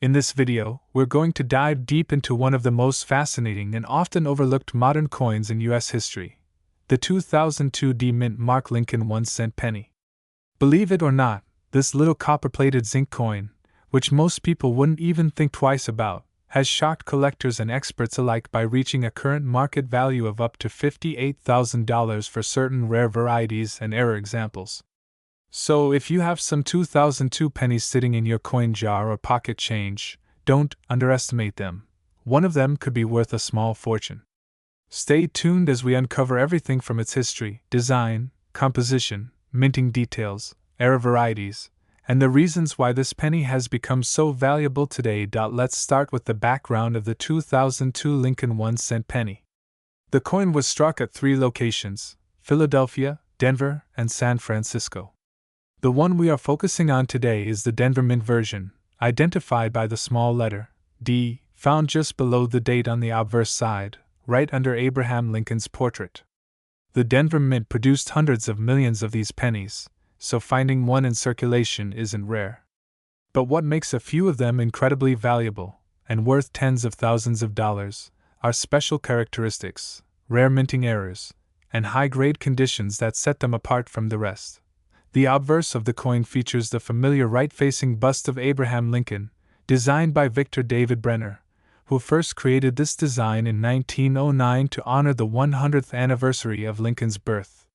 In this video, we're going to dive deep into one of the most fascinating and often overlooked modern coins in U.S. history, the 2002 D Mint Mark Lincoln 1-cent penny. Believe it or not, this little copper-plated zinc coin, which most people wouldn't even think twice about, has shocked collectors and experts alike by reaching a current market value of up to $58,000 for certain rare varieties and rare examples. So, if you have some 2002 pennies sitting in your coin jar or pocket change, don't underestimate them. One of them could be worth a small fortune. Stay tuned as we uncover everything from its history, design, composition, minting details, era varieties, and the reasons why this penny has become so valuable today. Let's start with the background of the 2002 Lincoln 1-cent penny. The coin was struck at 3 locations: Philadelphia, Denver, and San Francisco. The one we are focusing on today is the Denver Mint version, identified by the small letter D, found just below the date on the obverse side, right under Abraham Lincoln's portrait. The Denver Mint produced hundreds of millions of these pennies, so finding one in circulation isn't rare. But what makes a few of them incredibly valuable, and worth tens of thousands of dollars, are special characteristics, rare minting errors, and high-grade conditions that set them apart from the rest. The obverse of the coin features the familiar right-facing bust of Abraham Lincoln, designed by Victor David Brenner, who first created this design in 1909 to honor the 100th anniversary of Lincoln's birth.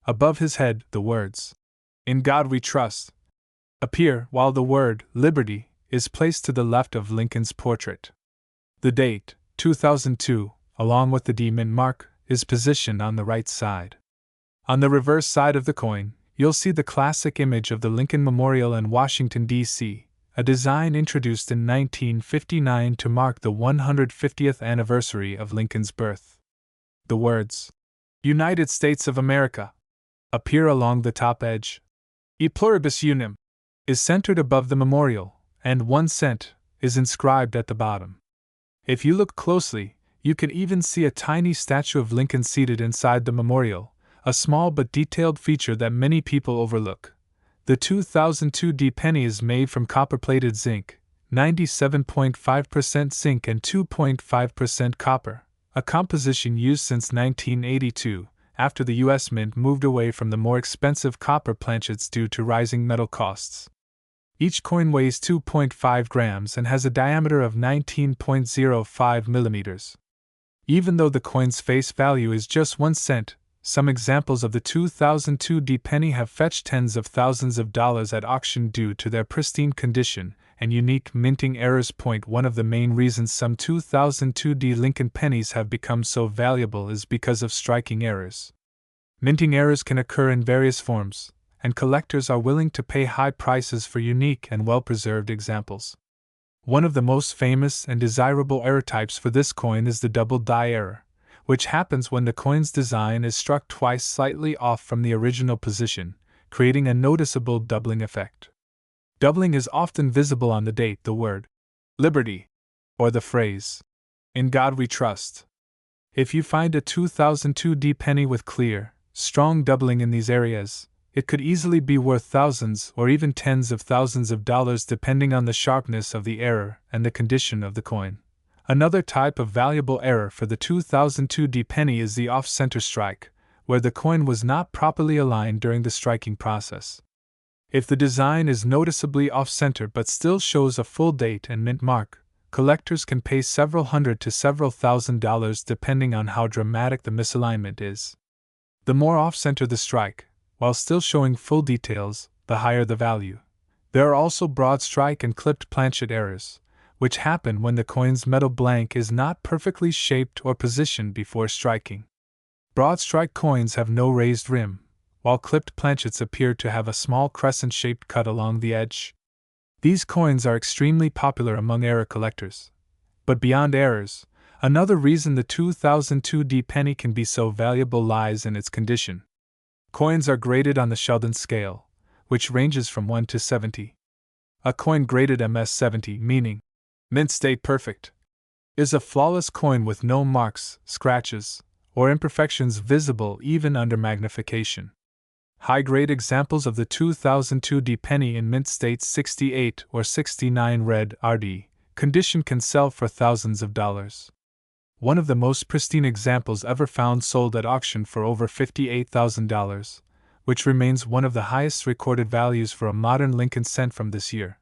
Above his head, the words, "In God We Trust," appear, while the word "Liberty" is placed to the left of Lincoln's portrait. The date, 2002, along with the D Mint mark, is positioned on the right side. On the reverse side of the coin, you'll see the classic image of the Lincoln Memorial in Washington, D.C., a design introduced in 1959 to mark the 150th anniversary of Lincoln's birth. The words, "United States of America," appear along the top edge. "E pluribus unum" is centered above the memorial, and 1 cent is inscribed at the bottom. If you look closely, you can even see a tiny statue of Lincoln seated inside the memorial, a small but detailed feature that many people overlook. The 2002 D penny is made from copper-plated zinc, 97.5% zinc and 2.5% copper, a composition used since 1982, after the U.S. Mint moved away from the more expensive copper planchets due to rising metal costs. Each coin weighs 2.5 grams and has a diameter of 19.05 millimeters. Even though the coin's face value is just 1 cent, some examples of the 2002 D penny have fetched tens of thousands of dollars at auction due to their pristine condition and unique minting errors. One of the main reasons some 2002 D Lincoln pennies have become so valuable is because of striking errors. Minting errors can occur in various forms, and collectors are willing to pay high prices for unique and well-preserved examples. One of the most famous and desirable error types for this coin is the double die error, which happens when the coin's design is struck twice slightly off from the original position, creating a noticeable doubling effect. Doubling is often visible on the date, the word "Liberty," or the phrase, "In God We Trust." If you find a 2002 D penny with clear, strong doubling in these areas, it could easily be worth thousands or even tens of thousands of dollars depending on the sharpness of the error and the condition of the coin. Another type of valuable error for the 2002 D penny is the off-center strike, where the coin was not properly aligned during the striking process. If the design is noticeably off-center but still shows a full date and mint mark, collectors can pay several hundred to several $1,000s depending on how dramatic the misalignment is. The more off-center the strike, while still showing full details, the higher the value. There are also broad strike and clipped planchet errors, which happen when the coin's metal blank is not perfectly shaped or positioned before striking. Broad strike coins have no raised rim, while clipped planchets appear to have a small crescent-shaped cut along the edge. These coins are extremely popular among error collectors. But beyond errors, another reason the 2002 D penny can be so valuable lies in its condition. Coins are graded on the Sheldon scale, which ranges from 1 to 70. A coin graded MS-70, meaning mint state perfect, is a flawless coin with no marks, scratches, or imperfections visible even under magnification. High-grade examples of the 2002D penny in mint state 68 or 69 red RD condition can sell for thousands of dollars. One of the most pristine examples ever found sold at auction for over $58,000, which remains one of the highest recorded values for a modern Lincoln cent from this year.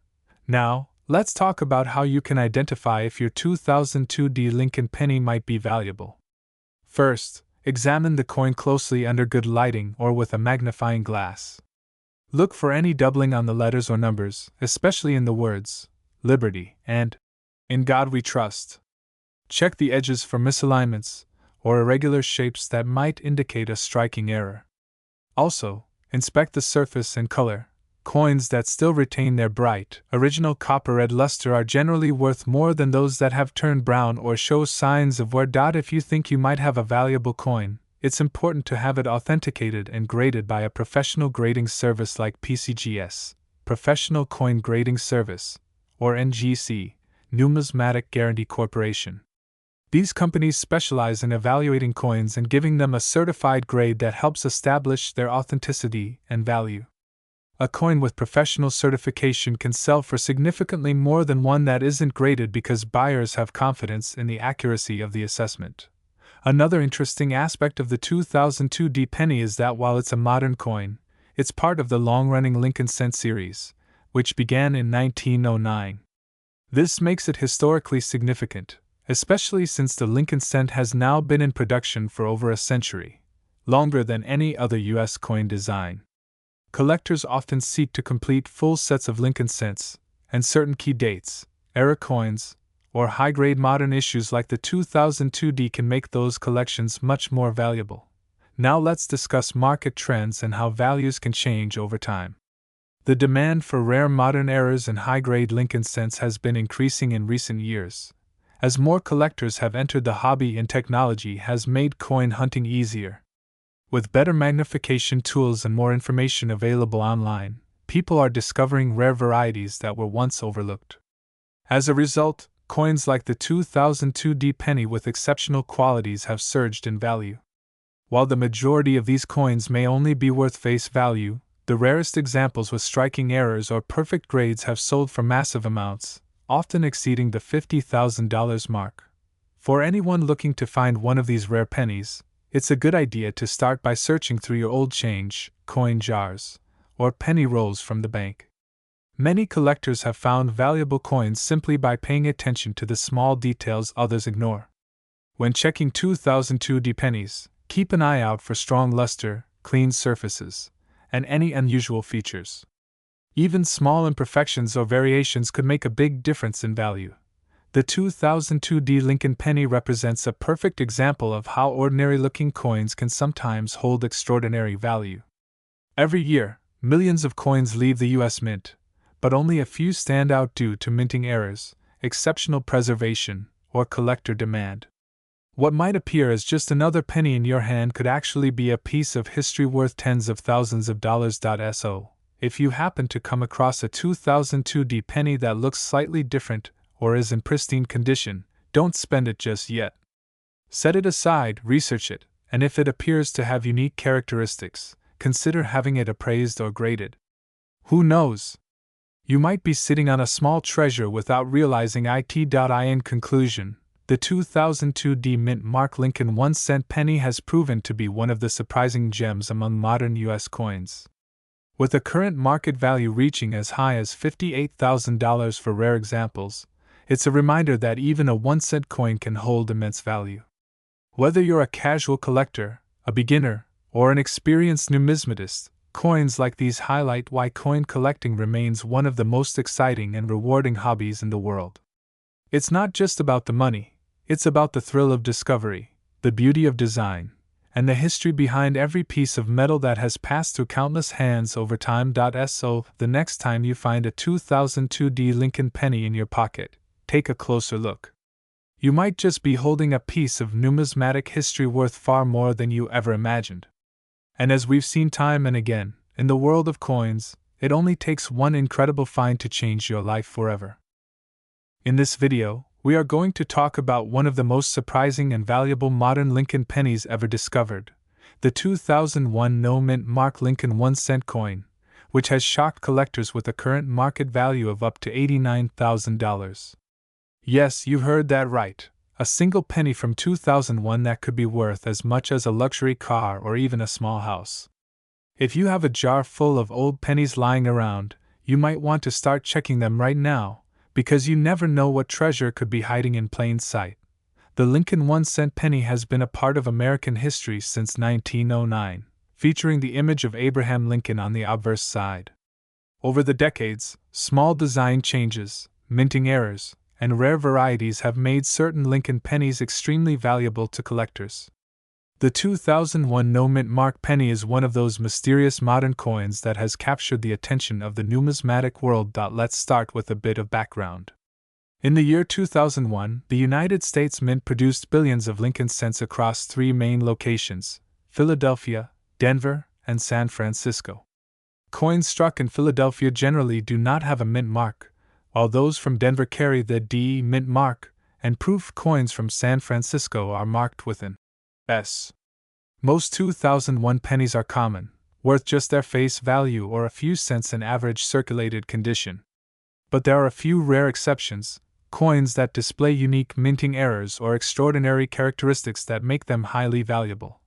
Now, let's talk about how you can identify if your 2002D Lincoln penny might be valuable. First, examine the coin closely under good lighting or with a magnifying glass. Look for any doubling on the letters or numbers, especially in the words Liberty and In God We Trust. Check the edges for misalignments or irregular shapes that might indicate a striking error. Also, inspect the surface and color. Coins that still retain their bright, original copper-red luster are generally worth more than those that have turned brown or show signs of wear. If you think you might have a valuable coin, it's important to have it authenticated and graded by a professional grading service like PCGS, Professional Coin Grading Service, or NGC, Numismatic Guarantee Corporation. These companies specialize in evaluating coins and giving them a certified grade that helps establish their authenticity and value. A coin with professional certification can sell for significantly more than one that isn't graded because buyers have confidence in the accuracy of the assessment. Another interesting aspect of the 2002D penny is that while it's a modern coin, it's part of the long-running Lincoln cent series, which began in 1909. This makes it historically significant, especially since the Lincoln cent has now been in production for over a century, longer than any other U.S. coin design. Collectors often seek to complete full sets of Lincoln cents, and certain key dates, era coins, or high-grade modern issues like the 2002D can make those collections much more valuable. Now let's discuss market trends and how values can change over time. The demand for rare modern eras and high-grade Lincoln cents has been increasing in recent years, as more collectors have entered the hobby and technology has made coin hunting easier. With better magnification tools and more information available online, people are discovering rare varieties that were once overlooked. As a result, coins like the 2002D penny with exceptional qualities have surged in value. While the majority of these coins may only be worth face value, the rarest examples with striking errors or perfect grades have sold for massive amounts, often exceeding the $50,000 mark. For anyone looking to find one of these rare pennies, it's a good idea to start by searching through your old change, coin jars, or penny rolls from the bank. Many collectors have found valuable coins simply by paying attention to the small details others ignore. When checking 2002D pennies, keep an eye out for strong luster, clean surfaces, and any unusual features. Even small imperfections or variations could make a big difference in value. The 2002D Lincoln penny represents a perfect example of how ordinary-looking coins can sometimes hold extraordinary value. Every year, millions of coins leave the U.S. Mint, but only a few stand out due to minting errors, exceptional preservation, or collector demand. What might appear as just another penny in your hand could actually be a piece of history worth tens of thousands of dollars. So, if you happen to come across a 2002D penny that looks slightly different or is in pristine condition, don't spend it just yet. Set it aside, research it, and if it appears to have unique characteristics, consider having it appraised or graded. Who knows? You might be sitting on a small treasure without realizing it. In conclusion, the 2002D Mint Mark Lincoln 1-cent penny has proven to be one of the surprising gems among modern U.S. coins. With a current market value reaching as high as $58,000 for rare examples, it's a reminder that even a 1-cent coin can hold immense value. Whether you're a casual collector, a beginner, or an experienced numismatist, coins like these highlight why coin collecting remains one of the most exciting and rewarding hobbies in the world. It's not just about the money, it's about the thrill of discovery, the beauty of design, and the history behind every piece of metal that has passed through countless hands over time. So, the next time you find a 2002D Lincoln penny in your pocket, take a closer look. You might just be holding a piece of numismatic history worth far more than you ever imagined. And as we've seen time and again, in the world of coins, it only takes one incredible find to change your life forever. In this video, we are going to talk about one of the most surprising and valuable modern Lincoln pennies ever discovered. the 2001 no-mint mark Lincoln 1-cent coin, which has shocked collectors with a current market value of up to $89,000. Yes, you heard that right. A single penny from 2001 that could be worth as much as a luxury car or even a small house. If you have a jar full of old pennies lying around, you might want to start checking them right now, because you never know what treasure could be hiding in plain sight. The Lincoln 1-cent penny has been a part of American history since 1909, featuring the image of Abraham Lincoln on the obverse side. Over the decades, small design changes, minting errors, and rare varieties have made certain Lincoln pennies extremely valuable to collectors. The 2001 no-mint mark penny is one of those mysterious modern coins that has captured the attention of the numismatic world. Let's start with a bit of background. In the year 2001, the United States Mint produced billions of Lincoln cents across three main locations: Philadelphia, Denver, and San Francisco. Coins struck in Philadelphia generally do not have a mint mark, while those from Denver carry the D mint mark, and proof coins from San Francisco are marked with an S. Most 2001 pennies are common, worth just their face value or a few cents in average circulated condition. But there are a few rare exceptions, coins that display unique minting errors or extraordinary characteristics that make them highly valuable.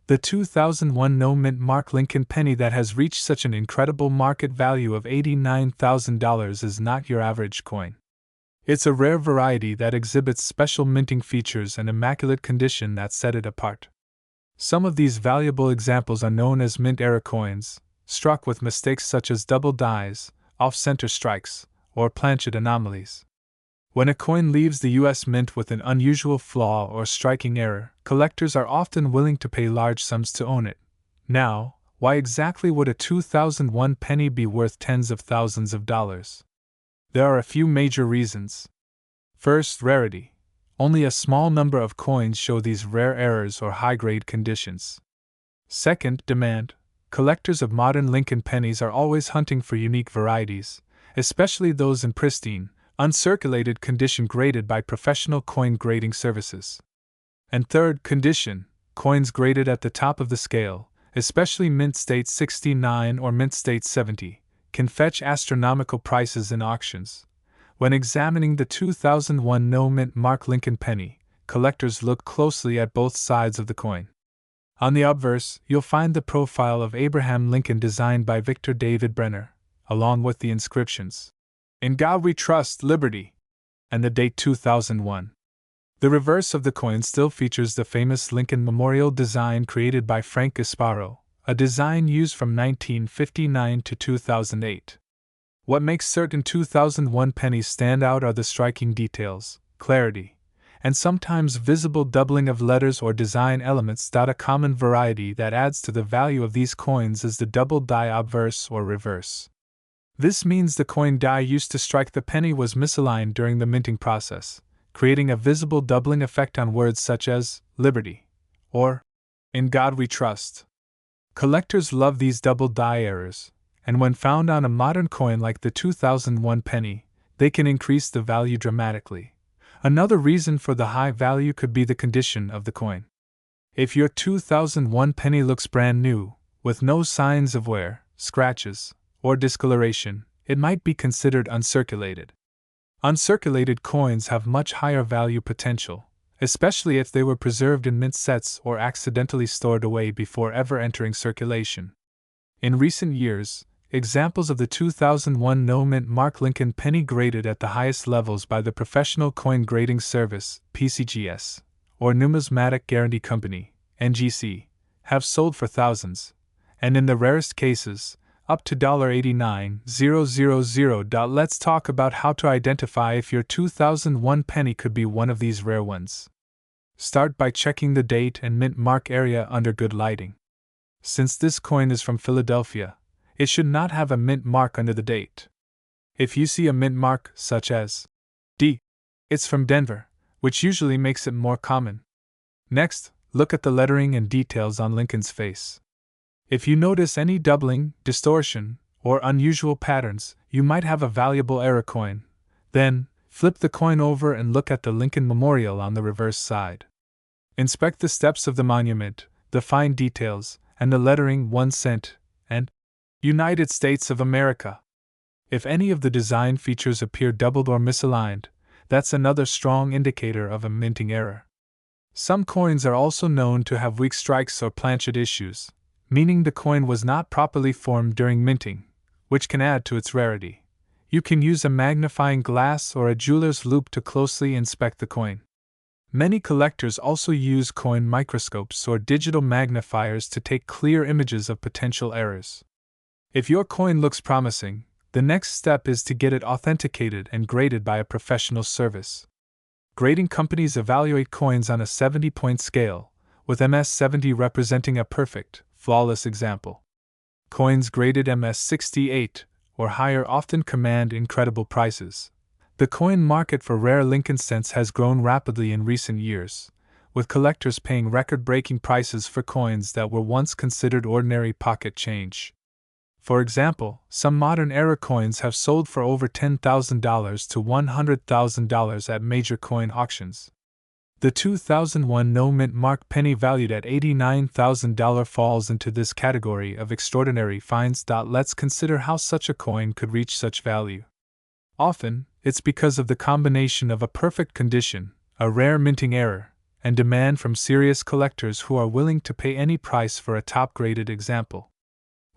The 2001 no-mint mark Lincoln penny that has reached such an incredible market value of $89,000 is not your average coin. It's a rare variety that exhibits special minting features and immaculate condition that set it apart. Some of these valuable examples are known as mint error coins, struck with mistakes such as double dies, off-center strikes, or planchet anomalies. When a coin leaves the U.S. Mint with an unusual flaw or striking error, collectors are often willing to pay large sums to own it. Now, why exactly would a 2001 penny be worth tens of thousands of dollars? There are a few major reasons. First, rarity. Only a small number of coins show these rare errors or high-grade conditions. Second, demand. Collectors of modern Lincoln pennies are always hunting for unique varieties, especially those in pristine, uncirculated condition graded by professional coin grading services. And third, condition. Coins graded at the top of the scale, especially Mint State 69 or Mint State 70, can fetch astronomical prices in auctions. When examining the 2001 no-mint mark Lincoln penny, collectors look closely at both sides of the coin. On the obverse, you'll find the profile of Abraham Lincoln designed by Victor David Brenner, along with the inscriptions, "In God We Trust, Liberty," and the date 2001. The reverse of the coin still features the famous Lincoln Memorial design created by Frank Gasparo, a design used from 1959 to 2008. What makes certain 2001 pennies stand out are the striking details, clarity, and sometimes visible doubling of letters or design elements. A common variety that adds to the value of these coins is the double die obverse or reverse. This means the coin die used to strike the penny was misaligned during the minting process, creating a visible doubling effect on words such as liberty or "In God We Trust." Collectors love these double die errors, and when found on a modern coin like the 2001 penny, they can increase the value dramatically. Another reason for the high value could be the condition of the coin. If your 2001 penny looks brand new, with no signs of wear, scratches, or discoloration, it might be considered uncirculated. Uncirculated coins have much higher value potential, especially if they were preserved in mint sets or accidentally stored away before ever entering circulation. In recent years, examples of the 2001 no-mint mark Lincoln penny graded at the highest levels by the Professional Coin Grading Service (PCGS) or Numismatic Guarantee Company (NGC) have sold for thousands, and in the rarest cases, up to $89,000. Let's talk about how to identify if your 2001 penny could be one of these rare ones. Start by checking the date and mint mark area under good lighting. Since this coin is from Philadelphia, it should not have a mint mark under the date. If you see a mint mark such as D, it's from Denver, which usually makes it more common. Next, look at the lettering and details on Lincoln's face. If you notice any doubling, distortion, or unusual patterns, you might have a valuable error coin. Then, flip the coin over and look at the Lincoln Memorial on the reverse side. Inspect the steps of the monument. the fine details, and the lettering 1 cent, and United States of America. If any of the design features appear doubled or misaligned, that's another strong indicator of a minting error. Some coins are also known to have weak strikes or planchet issues, meaning the coin was not properly formed during minting, which can add to its rarity. You can use a magnifying glass or a jeweler's loupe to closely inspect the coin. Many collectors also use coin microscopes or digital magnifiers to take clear images of potential errors. If your coin looks promising, the next step is to get it authenticated and graded by a professional service. Grading companies evaluate coins on a 70-point scale, with MS-70 representing a perfect, flawless example. Coins graded MS-68 or higher often command incredible prices. The coin market for rare Lincoln cents has grown rapidly in recent years, with collectors paying record-breaking prices for coins that were once considered ordinary pocket change. For example, some modern-era coins have sold for over $10,000 to $100,000 at major coin auctions. The 2001 no-mint mark penny valued at $89,000 falls into this category of extraordinary finds. Let's consider how such a coin could reach such value. Often, it's because of the combination of a perfect condition, a rare minting error, and demand from serious collectors who are willing to pay any price for a top-graded example.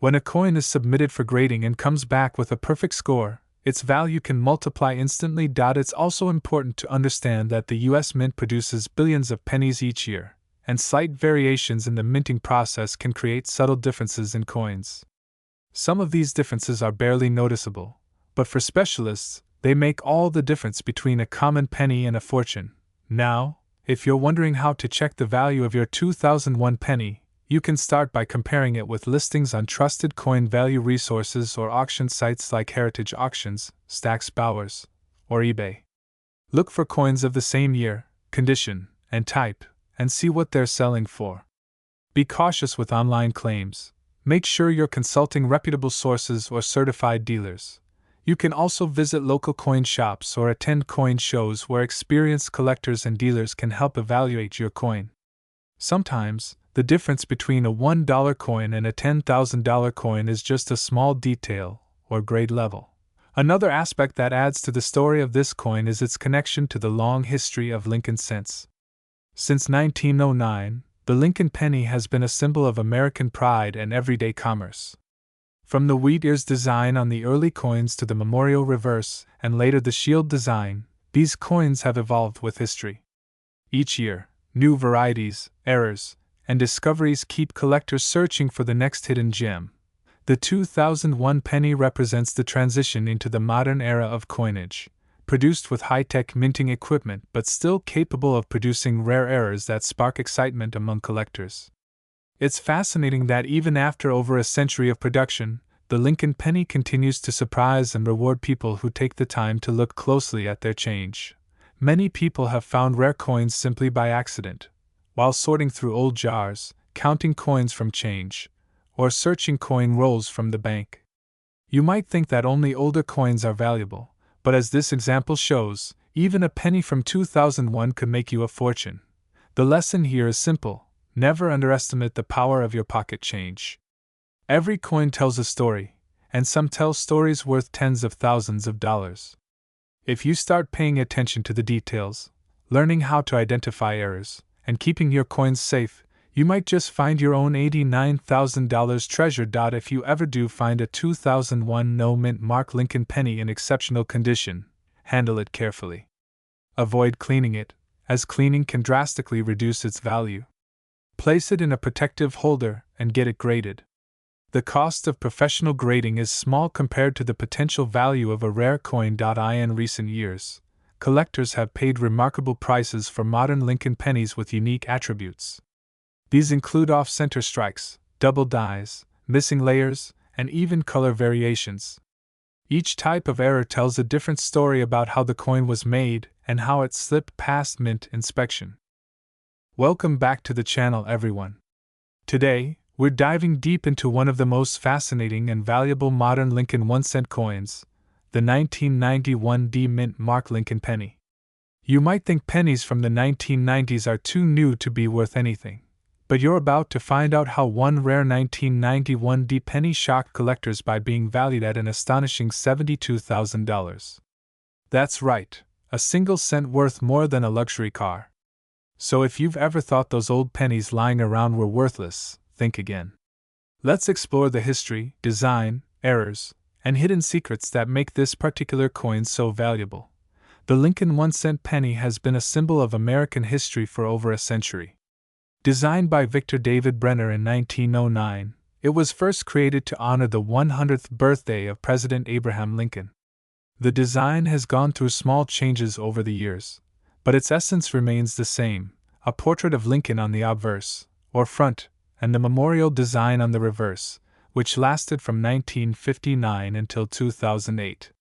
When a coin is submitted for grading and comes back with a perfect score, its value can multiply instantly. It's also important to understand that the U.S. Mint produces billions of pennies each year, and slight variations in the minting process can create subtle differences in coins. Some of these differences are barely noticeable, but for specialists, they make all the difference between a common penny and a fortune. Now, if you're wondering how to check the value of your 2001 penny, you can start by comparing it with listings on trusted coin value resources or auction sites like Heritage Auctions, Stack's Bowers, or eBay. Look for coins of the same year, condition, and type, and see what they're selling for. Be cautious with online claims. Make sure you're consulting reputable sources or certified dealers. You can also visit local coin shops or attend coin shows where experienced collectors and dealers can help evaluate your coin. Sometimes, the difference between a $1 coin and a $10,000 coin is just a small detail or grade level. Another aspect that adds to the story of this coin is its connection to the long history of Lincoln cents. Since 1909, the Lincoln penny has been a symbol of American pride and everyday commerce. From the wheat ears design on the early coins to the memorial reverse and later the shield design, these coins have evolved with history. Each year, new varieties, errors, and discoveries keep collectors searching for the next hidden gem. The 2001 penny represents the transition into the modern era of coinage, produced with high-tech minting equipment but still capable of producing rare errors that spark excitement among collectors. It's fascinating that even after over a century of production, the Lincoln penny continues to surprise and reward people who take the time to look closely at their change. Many people have found rare coins simply by accident, while sorting through old jars, counting coins from change, or searching coin rolls from the bank. You might think that only older coins are valuable, but as this example shows, even a penny from 2001 could make you a fortune. The lesson here is simple: never underestimate the power of your pocket change. Every coin tells a story, and some tell stories worth tens of thousands of dollars. If you start paying attention to the details, learning how to identify errors, and keeping your coins safe, you might just find your own $89,000 treasure. If you ever do find a 2001 no-mint mark Lincoln penny in exceptional condition, handle it carefully. Avoid cleaning it, as cleaning can drastically reduce its value. Place it in a protective holder and get it graded. The cost of professional grading is small compared to the potential value of a rare coin. In recent years, collectors have paid remarkable prices for modern Lincoln pennies with unique attributes. These include off-center strikes, double dies, missing layers, and even color variations. Each type of error tells a different story about how the coin was made and how it slipped past mint inspection. Welcome back to the channel, everyone. Today, we're diving deep into one of the most fascinating and valuable modern Lincoln 1-cent coins, the 1991 D-Mint Mark Lincoln penny. You might think pennies from the 1990s are too new to be worth anything, But you're about to find out how one rare 1991 D penny shocked collectors by being valued at an astonishing $72,000. That's right, a single cent worth more than a luxury car. So if you've ever thought those old pennies lying around were worthless, think again. Let's explore the history, design, errors, and hidden secrets that make this particular coin so valuable. The Lincoln 1-cent penny has been a symbol of American history for over a century. Designed by Victor David Brenner in 1909, it was first created to honor the 100th birthday of President Abraham Lincoln. The design has gone through small changes over the years, but its essence remains the same: a portrait of Lincoln on the obverse, or front, and the memorial design on the reverse, which lasted from 1959 until 2008.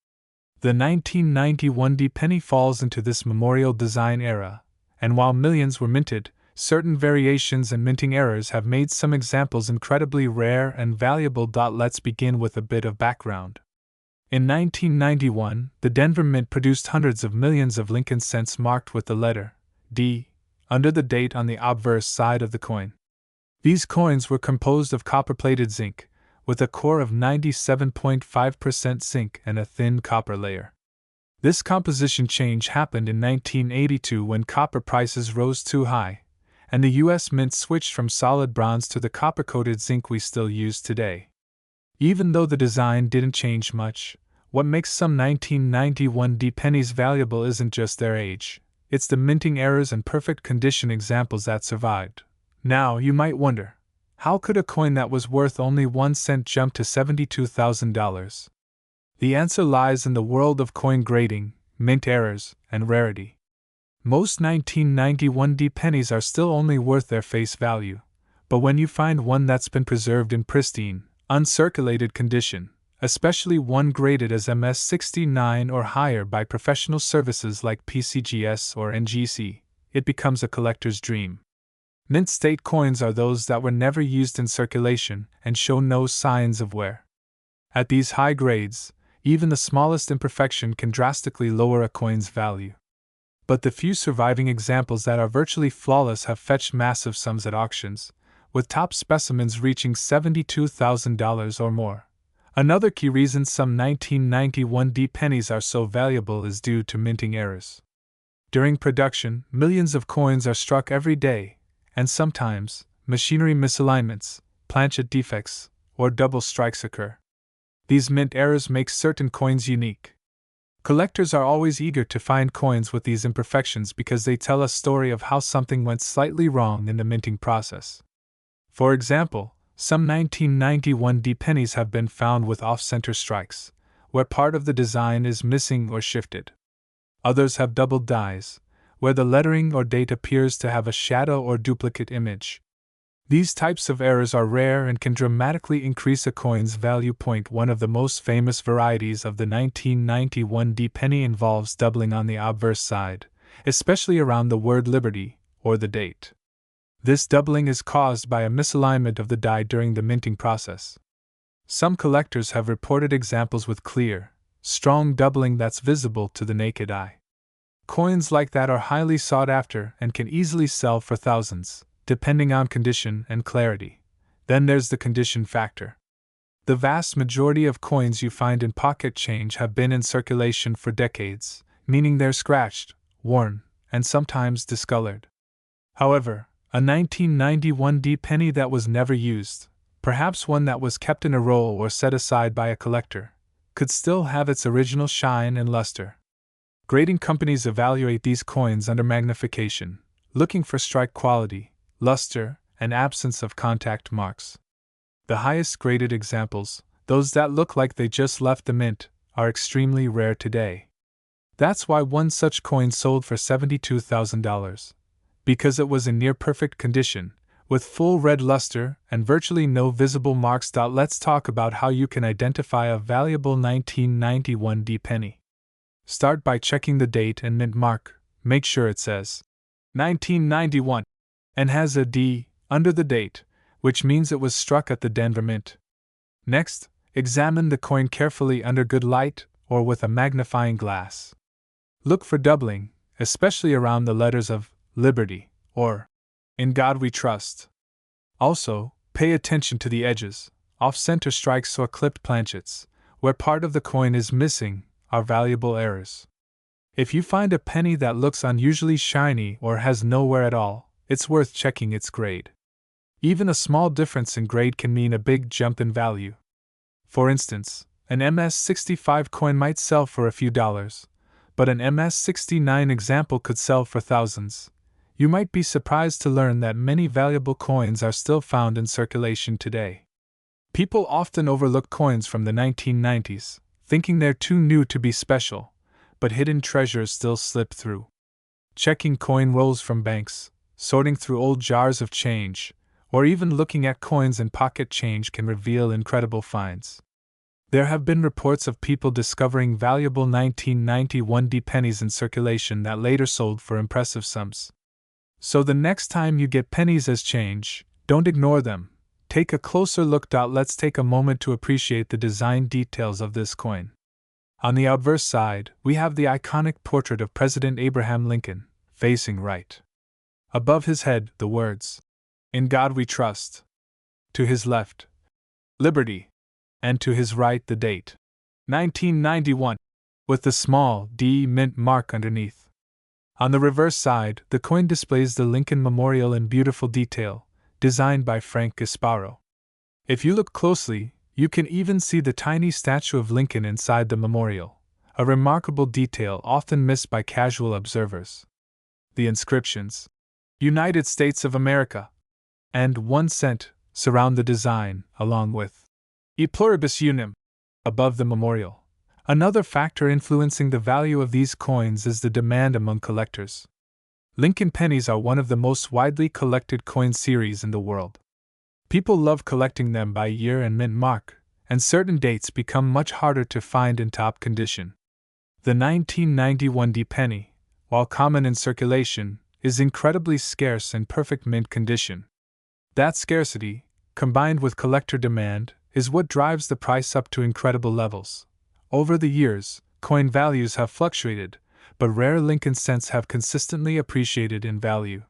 The 1991 D penny falls into this memorial design era, and while millions were minted, certain variations and minting errors have made some examples incredibly rare and valuable. Let's begin with a bit of background. In 1991, the Denver Mint produced hundreds of millions of Lincoln cents marked with the letter D under the date on the obverse side of the coin. These coins were composed of copper-plated zinc, with a core of 97.5% zinc and a thin copper layer. This composition change happened in 1982 when copper prices rose too high, and the U.S. Mint switched from solid bronze to the copper-coated zinc we still use today. Even though the design didn't change much, what makes some 1991 D pennies valuable isn't just their age, it's the minting errors and perfect condition examples that survived. Now, you might wonder, how could a coin that was worth only 1 cent jump to $72,000? The answer lies in the world of coin grading, mint errors, and rarity. Most 1991 D pennies are still only worth their face value, but when you find one that's been preserved in pristine, uncirculated condition, especially one graded as MS69 or higher by professional services like PCGS or NGC, it becomes a collector's dream. Mint state coins are those that were never used in circulation and show no signs of wear. At these high grades, even the smallest imperfection can drastically lower a coin's value. But the few surviving examples that are virtually flawless have fetched massive sums at auctions, with top specimens reaching $72,000 or more. Another key reason some 1991 D pennies are so valuable is due to minting errors. During production, millions of coins are struck every day, and sometimes, machinery misalignments, planchet defects, or double strikes occur. These mint errors make certain coins unique. Collectors are always eager to find coins with these imperfections because they tell a story of how something went slightly wrong in the minting process. For example, some 1991 D pennies have been found with off-center strikes, where part of the design is missing or shifted. Others have doubled dies, where the lettering or date appears to have a shadow or duplicate image. These types of errors are rare and can dramatically increase a coin's value. One of the most famous varieties of the 1991 D penny involves doubling on the obverse side, especially around the word Liberty or the date. This doubling is caused by a misalignment of the die during the minting process. Some collectors have reported examples with clear, strong doubling that's visible to the naked eye. Coins like that are highly sought after and can easily sell for thousands, depending on condition and clarity. Then there's the condition factor. The vast majority of coins you find in pocket change have been in circulation for decades, meaning they're scratched, worn, and sometimes discolored. However, a 1991 D penny that was never used, perhaps one that was kept in a roll or set aside by a collector, could still have its original shine and luster. Grading companies evaluate these coins under magnification, looking for strike quality, luster, and absence of contact marks. The highest graded examples, those that look like they just left the mint, are extremely rare today. That's why one such coin sold for $72,000. Because it was in near-perfect condition, with full red luster and virtually no visible marks. Let's talk about how you can identify a valuable 1991 D penny. Start by checking the date and mint mark. Make sure it says 1991 and has a D under the date, which means it was struck at the Denver Mint. Next, examine the coin carefully under good light or with a magnifying glass. Look for doubling, especially around the letters of Liberty or In God We Trust. Also, pay attention to the edges, off-center strikes or clipped planchets, where part of the coin is missing, are valuable errors. If you find a penny that looks unusually shiny or has no wear at all, it's worth checking its grade. Even a small difference in grade can mean a big jump in value. For instance, an MS-65 coin might sell for a few dollars, but an MS-69 example could sell for thousands. You might be surprised to learn that many valuable coins are still found in circulation today. People often overlook coins from the 1990s, thinking they're too new to be special, but hidden treasures still slip through. Checking coin rolls from banks, sorting through old jars of change, or even looking at coins and pocket change can reveal incredible finds. There have been reports of people discovering valuable 1991 D pennies in circulation that later sold for impressive sums. So the next time you get pennies as change, don't ignore them. Take a closer look. Let's take a moment to appreciate the design details of this coin. On the obverse side, we have the iconic portrait of President Abraham Lincoln, facing right. Above his head, the words, "In God We Trust." To his left, "Liberty." And to his right, the date, 1991, with the small D mint mark underneath. On the reverse side, the coin displays the Lincoln Memorial in beautiful detail, designed by Frank Gasparo. If you look closely, you can even see the tiny statue of Lincoln inside the memorial, a remarkable detail often missed by casual observers. The inscriptions, "United States of America" and 1 cent, surround the design, along with "E pluribus unum" above the memorial. Another factor influencing the value of these coins is the demand among collectors. Lincoln pennies are one of the most widely collected coin series in the world. People love collecting them by year and mint mark, and certain dates become much harder to find in top condition. The 1991 D penny, while common in circulation, is incredibly scarce in perfect mint condition. That scarcity, combined with collector demand, is what drives the price up to incredible levels. Over the years, coin values have fluctuated, but rare Lincoln cents have consistently appreciated in value.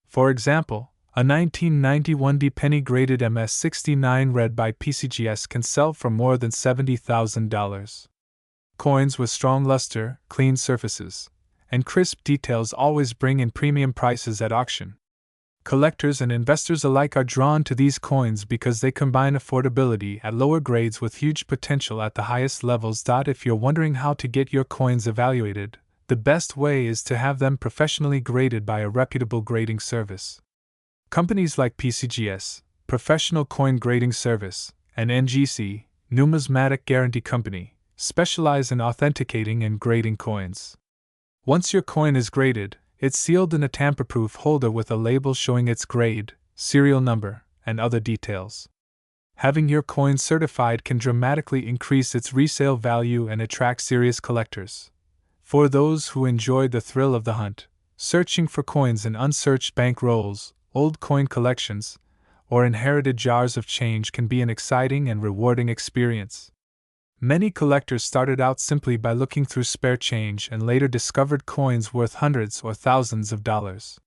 For example, a 1991 D penny graded MS-69 read by PCGS can sell for more than $70,000. Coins with strong luster, clean surfaces, and crisp details always bring in premium prices at auction. Collectors and investors alike are drawn to these coins because they combine affordability at lower grades with huge potential at the highest levels. If you're wondering how to get your coins evaluated, the best way is to have them professionally graded by a reputable grading service. Companies like PCGS, Professional Coin Grading Service, and NGC, Numismatic Guarantee Company, specialize in authenticating and grading coins. Once your coin is graded, it's sealed in a tamper-proof holder with a label showing its grade, serial number, and other details. Having your coin certified can dramatically increase its resale value and attract serious collectors. For those who enjoy the thrill of the hunt, searching for coins in unsearched bank rolls, old coin collections, or inherited jars of change can be an exciting and rewarding experience. Many collectors started out simply by looking through spare change and later discovered coins worth hundreds or thousands of dollars.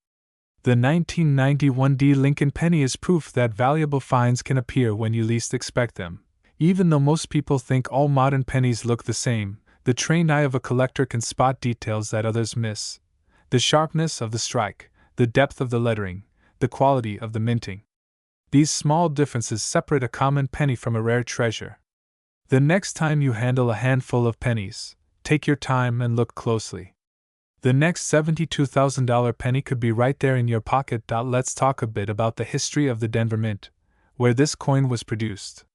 The 1991 D Lincoln penny is proof that valuable finds can appear when you least expect them. Even though most people think all modern pennies look the same, the trained eye of a collector can spot details that others miss. The sharpness of the strike, the depth of the lettering, the quality of the minting. These small differences separate a common penny from a rare treasure. The next time you handle a handful of pennies, take your time and look closely. The next $72,000 penny could be right there in your pocket. Let's talk a bit about the history of the Denver Mint, where this coin was produced.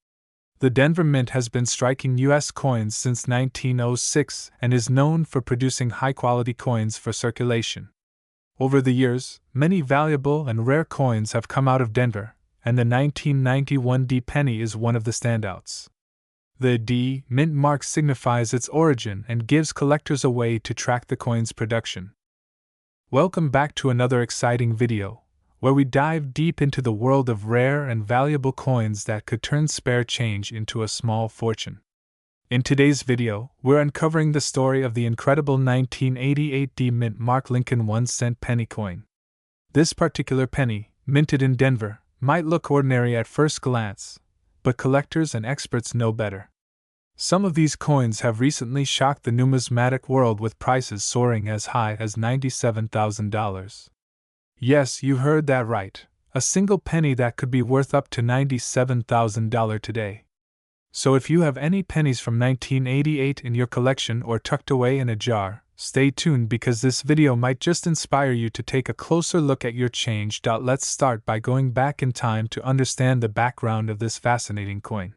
The Denver Mint has been striking U.S. coins since 1906 and is known for producing high-quality coins for circulation. Over the years, many valuable and rare coins have come out of Denver, and the 1991 D penny is one of the standouts. The D mint mark signifies its origin and gives collectors a way to track the coin's production. Welcome back to another exciting video, where we dive deep into the world of rare and valuable coins that could turn spare change into a small fortune. In today's video, we're uncovering the story of the incredible 1988 D mint mark Lincoln 1 cent penny coin. This particular penny, minted in Denver, might look ordinary at first glance, but collectors and experts know better. Some of these coins have recently shocked the numismatic world with prices soaring as high as $97,000. Yes, you heard that right. A single penny that could be worth up to $97,000 today. So if you have any pennies from 1988 in your collection or tucked away in a jar, stay tuned because this video might just inspire you to take a closer look at your change. Let's start by going back in time to understand the background of this fascinating coin.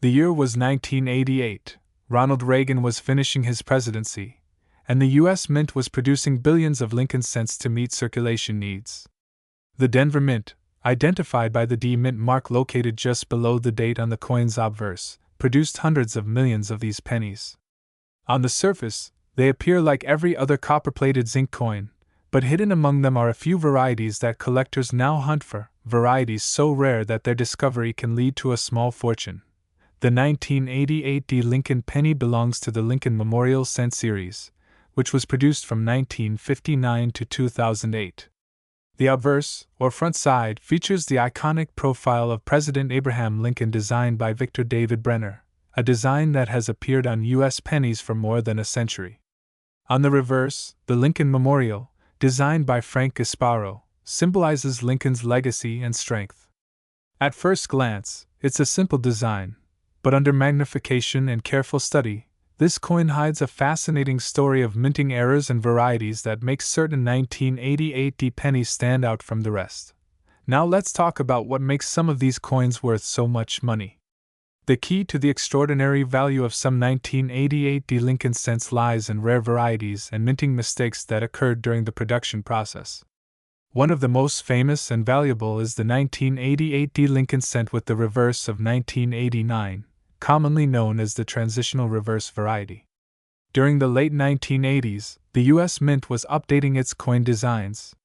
The year was 1988. Ronald Reagan was finishing his presidency, and the U.S. Mint was producing billions of Lincoln cents to meet circulation needs. The Denver Mint, identified by the D Mint mark located just below the date on the coin's obverse, produced hundreds of millions of these pennies. On the surface, they appear like every other copper-plated zinc coin, but hidden among them are a few varieties that collectors now hunt for, varieties so rare that their discovery can lead to a small fortune. The 1988 D Lincoln penny belongs to the Lincoln Memorial Cent series, which was produced from 1959 to 2008. The obverse, or front side, features the iconic profile of President Abraham Lincoln designed by Victor David Brenner, a design that has appeared on U.S. pennies for more than a century. On the reverse, the Lincoln Memorial, designed by Frank Gasparo, symbolizes Lincoln's legacy and strength. At first glance, it's a simple design, but under magnification and careful study, this coin hides a fascinating story of minting errors and varieties that makes certain 1988 D pennies stand out from the rest. Now let's talk about what makes some of these coins worth so much money. The key to the extraordinary value of some 1988 D Lincoln cents lies in rare varieties and minting mistakes that occurred during the production process. One of the most famous and valuable is the 1988 D Lincoln cent with the reverse of 1989. Commonly known as the transitional reverse variety. During the late 1980s, the U.S. Mint was updating its coin designs.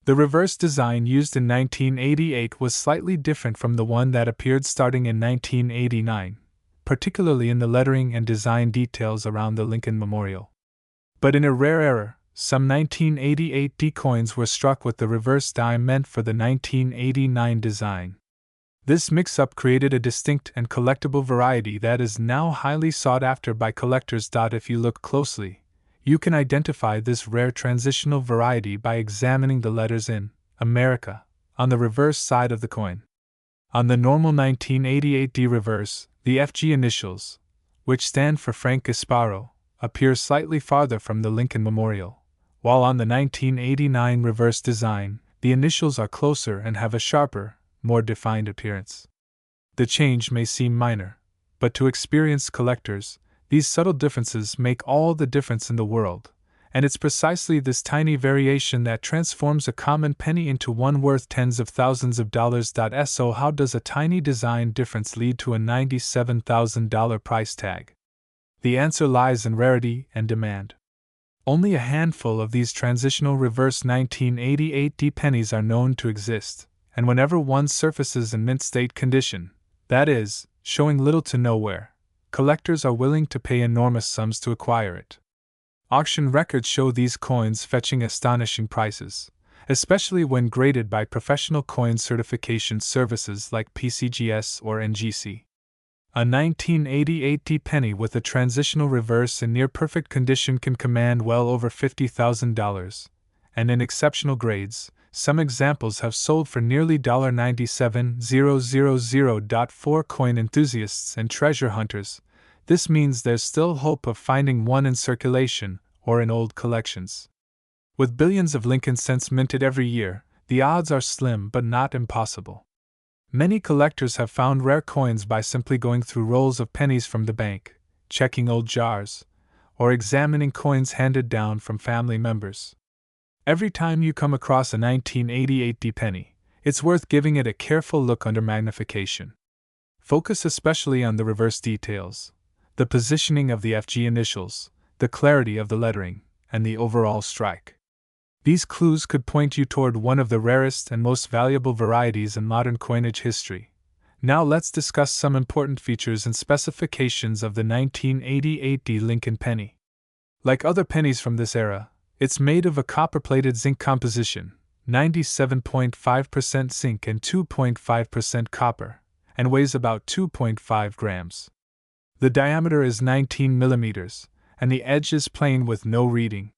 The reverse design used in 1988 was slightly different from the one that appeared starting in 1989, particularly in the lettering and design details around the Lincoln Memorial. But in a rare error, some 1988 D coins were struck with the reverse die meant for the 1989 design. This mix-up created a distinct and collectible variety that is now highly sought after by collectors. If you look closely, you can identify this rare transitional variety by examining the letters in America on the reverse side of the coin. On the normal 1988 D reverse, the FG initials, which stand for Frank Gasparo, appear slightly farther from the Lincoln Memorial, while on the 1989 reverse design, the initials are closer and have a sharper, more defined appearance. The change may seem minor, but to experienced collectors, these subtle differences make all the difference in the world, and it's precisely this tiny variation that transforms a common penny into one worth tens of thousands of dollars. So how does a tiny design difference lead to a $97,000 price tag? The answer lies in rarity and demand. Only a handful of these transitional reverse 1988 D pennies are known to exist, and whenever one surfaces in mint state condition, that is, showing little to no wear, collectors are willing to pay enormous sums to acquire it. Auction records show these coins fetching astonishing prices, especially when graded by professional coin certification services like PCGS or NGC. A 1988 D penny with a transitional reverse in near-perfect condition can command well over $50,000, and in exceptional grades, some examples have sold for nearly $97,000. For coin enthusiasts and treasure hunters, this means there's still hope of finding one in circulation or in old collections. With billions of Lincoln cents minted every year, the odds are slim but not impossible. Many collectors have found rare coins by simply going through rolls of pennies from the bank, checking old jars, or examining coins handed down from family members. Every time you come across a 1988 D penny, it's worth giving it a careful look under magnification. Focus especially on the reverse details, the positioning of the FG initials, the clarity of the lettering, and the overall strike. These clues could point you toward one of the rarest and most valuable varieties in modern coinage history. Now let's discuss some important features and specifications of the 1988 D Lincoln penny. Like other pennies from this era, it's made of a copper-plated zinc composition, 97.5% zinc and 2.5% copper, and weighs about 2.5 grams. The diameter is 19 millimeters, and the edge is plain with no reading.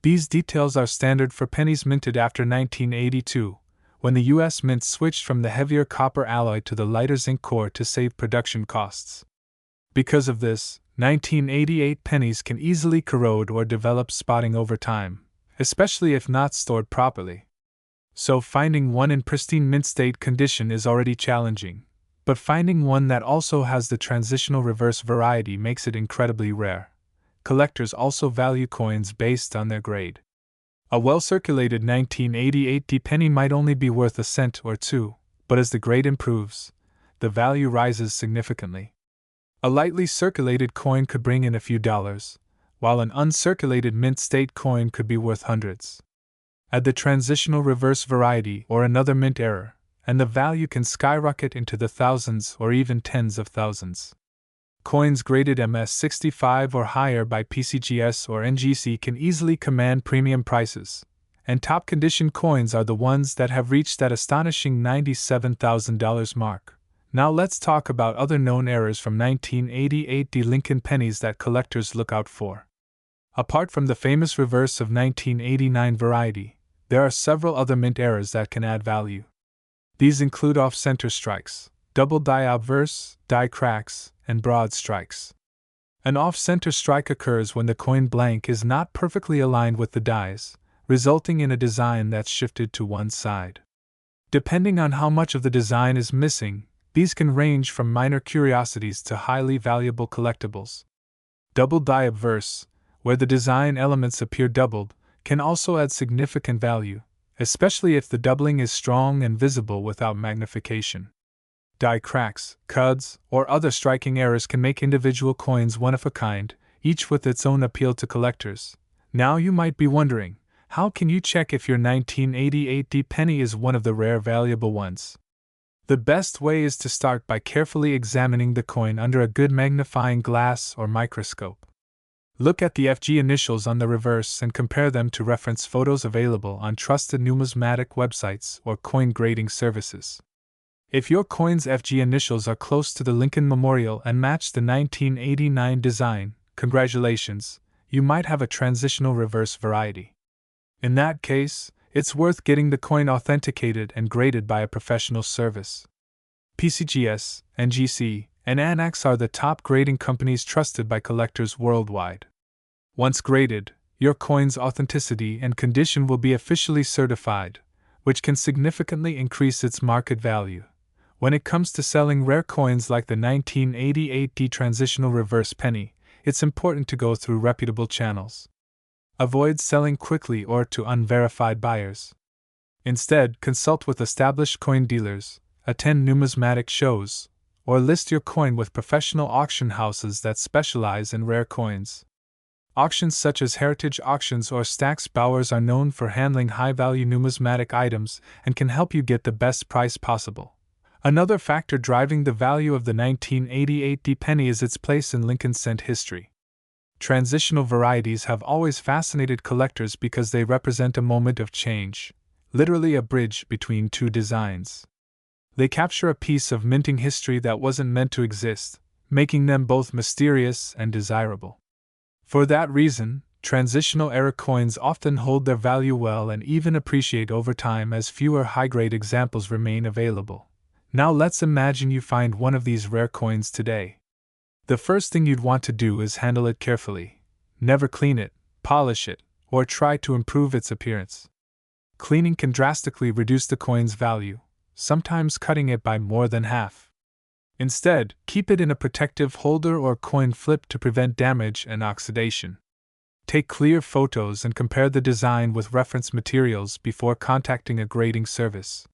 These details are standard for pennies minted after 1982, when the U.S. Mint switched from the heavier copper alloy to the lighter zinc core to save production costs. Because of this, 1988 pennies can easily corrode or develop spotting over time, especially if not stored properly. So finding one in pristine mint state condition is already challenging, but finding one that also has the transitional reverse variety makes it incredibly rare. Collectors also value coins based on their grade. A well-circulated 1988 D penny might only be worth a cent or two, but as the grade improves, the value rises significantly. A lightly circulated coin could bring in a few dollars, while an uncirculated mint state coin could be worth hundreds. Add the transitional reverse variety or another mint error, and the value can skyrocket into the thousands or even tens of thousands. Coins graded MS65 or higher by PCGS or NGC can easily command premium prices, and top condition coins are the ones that have reached that astonishing $97,000 mark. Now let's talk about other known errors from 1988 D Lincoln pennies that collectors look out for. Apart from the famous reverse of 1989 variety, there are several other mint errors that can add value. These include off-center strikes, double die obverse, die cracks, and broad strikes. An off-center strike occurs when the coin blank is not perfectly aligned with the dies, resulting in a design that's shifted to one side. Depending on how much of the design is missing, these can range from minor curiosities to highly valuable collectibles. Double die obverse, where the design elements appear doubled, can also add significant value, especially if the doubling is strong and visible without magnification. Die cracks, cuds, or other striking errors can make individual coins one of a kind, each with its own appeal to collectors. Now you might be wondering, how can you check if your 1988 D penny is one of the rare valuable ones? The best way is to start by carefully examining the coin under a good magnifying glass or microscope. Look at the FG initials on the reverse and compare them to reference photos available on trusted numismatic websites or coin grading services. If your coin's FG initials are close to the Lincoln Memorial and match the 1989 design, congratulations, you might have a transitional reverse variety. In that case, it's worth getting the coin authenticated and graded by a professional service. PCGS, NGC, and Annex are the top grading companies trusted by collectors worldwide. Once graded, your coin's authenticity and condition will be officially certified, which can significantly increase its market value. When it comes to selling rare coins like the 1988 D transitional reverse penny, it's important to go through reputable channels. Avoid selling quickly or to unverified buyers. Instead, consult with established coin dealers, attend numismatic shows, or list your coin with professional auction houses that specialize in rare coins. Auctions such as Heritage Auctions or Stack's Bowers are known for handling high-value numismatic items and can help you get the best price possible. Another factor driving the value of the 1988 D penny is its place in Lincoln cent history. Transitional varieties have always fascinated collectors because they represent a moment of change, literally a bridge between two designs. They capture a piece of minting history that wasn't meant to exist, making them both mysterious and desirable. For that reason, transitional era coins often hold their value well and even appreciate over time as fewer high-grade examples remain available. Now let's imagine you find one of these rare coins today. The first thing you'd want to do is handle it carefully. Never clean it, polish it, or try to improve its appearance. Cleaning can drastically reduce the coin's value, sometimes cutting it by more than half. Instead, keep it in a protective holder or coin flip to prevent damage and oxidation. Take clear photos and compare the design with reference materials before contacting a grading service.